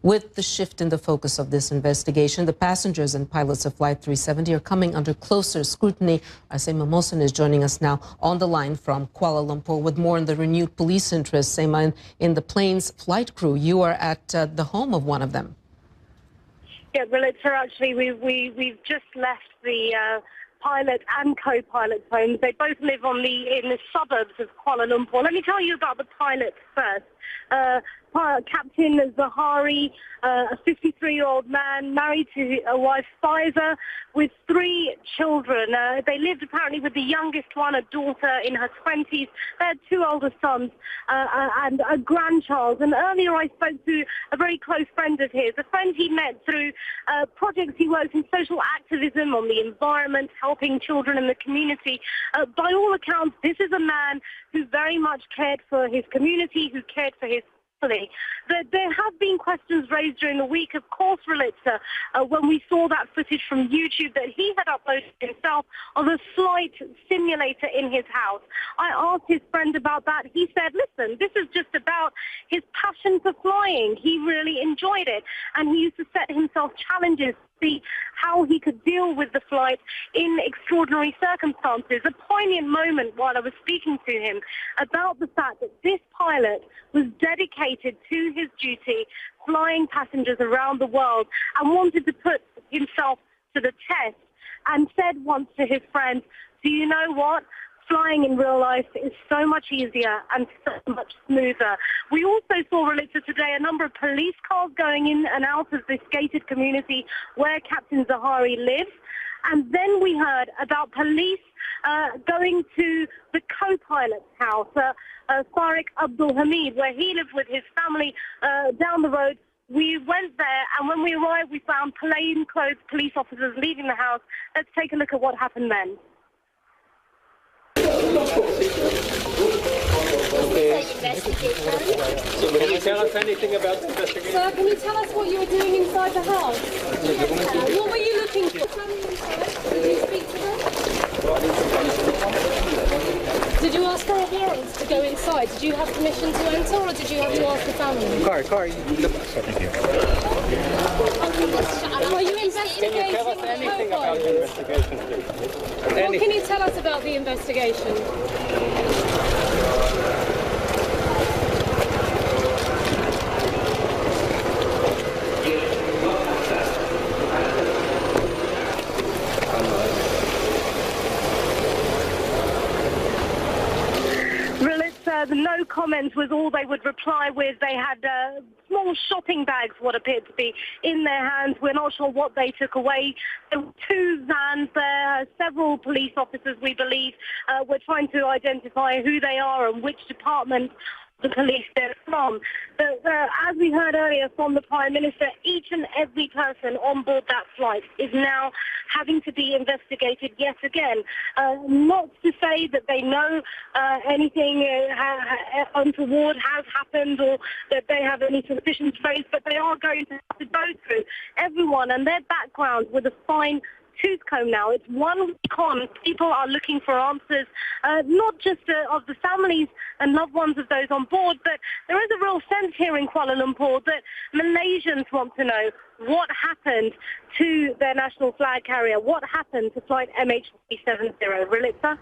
With the shift in the focus of this investigation, the passengers and pilots of Flight 370 are coming under closer scrutiny. Seima Mohsen is joining us now on the line from Kuala Lumpur with more on the renewed police interest. Seima, in the plane's flight crew, you are at the home of one of them. Yeah, well, it's actually, we've just left the pilot and co-pilot's homes. They both live in the suburbs of Kuala Lumpur. Let me tell you about the pilot first. Captain Zahari, a 53-year-old man, married to a wife, Pfizer, with 3 children. They lived apparently with the youngest one, a daughter in her 20s. They had 2 older sons and a grandchild. And earlier I spoke to a very close friend of his, a friend he met through projects he works in social activism on the environment, helping children in the community. By all accounts, this is a man who very much cared for his community, who cared for his family. There have been questions raised during the week, of course, Relitza, when we saw that footage from YouTube that he had uploaded himself of a flight simulator in his house. I asked his friend about that. He said, listen, this is just about his passion for flying. He really enjoyed it, and he used to set himself challenges to see how he could deal with the flight in extraordinary circumstances. A poignant moment while I was speaking to him about the fact that this pilot was dedicated to his duty, flying passengers around the world, and wanted to put himself to the test, and said once to his friend, do you know what? Flying in real life is so much easier and so much smoother. We also saw, Relitza, today a number of police cars going in and out of this gated community where Captain Zahari lives. And then we heard about police going to the co-pilot's house, Tariq Abdul Hamid, where he lived with his family down the road. We went there, and when we arrived, we found plainclothes police officers leaving the house. Let's take a look at what happened then. Okay. So can you tell us anything about the investigation? Sir, can you tell us what you were doing inside the house? What were you looking for? Did you speak to them? Did you ask for a warrant to go inside? Did you have permission to enter, or did you have to ask the family? Car. Are you investigating? Can you tell us anything about the investigation, please? What can you tell us about the investigation? The no comment was all they would reply with. They had small shopping bags, what appeared to be, in their hands. We're not sure what they took away. There were 2 vans there, several police officers, we believe. We're trying to identify who they are and which department the police they're from. But as we heard earlier from the Prime Minister, each and every person on board that flight is now having to be investigated yet again. Not to say that they know anything untoward has happened or that they have any suspicions raised, but they are going to have to go through everyone and their background with a fine tooth comb now. It's 1 week on. People are looking for answers, not just of the families and loved ones of those on board, but there is a real sense here in Kuala Lumpur that Malaysians want to know what happened to their national flag carrier, what happened to flight MH370. Relitza?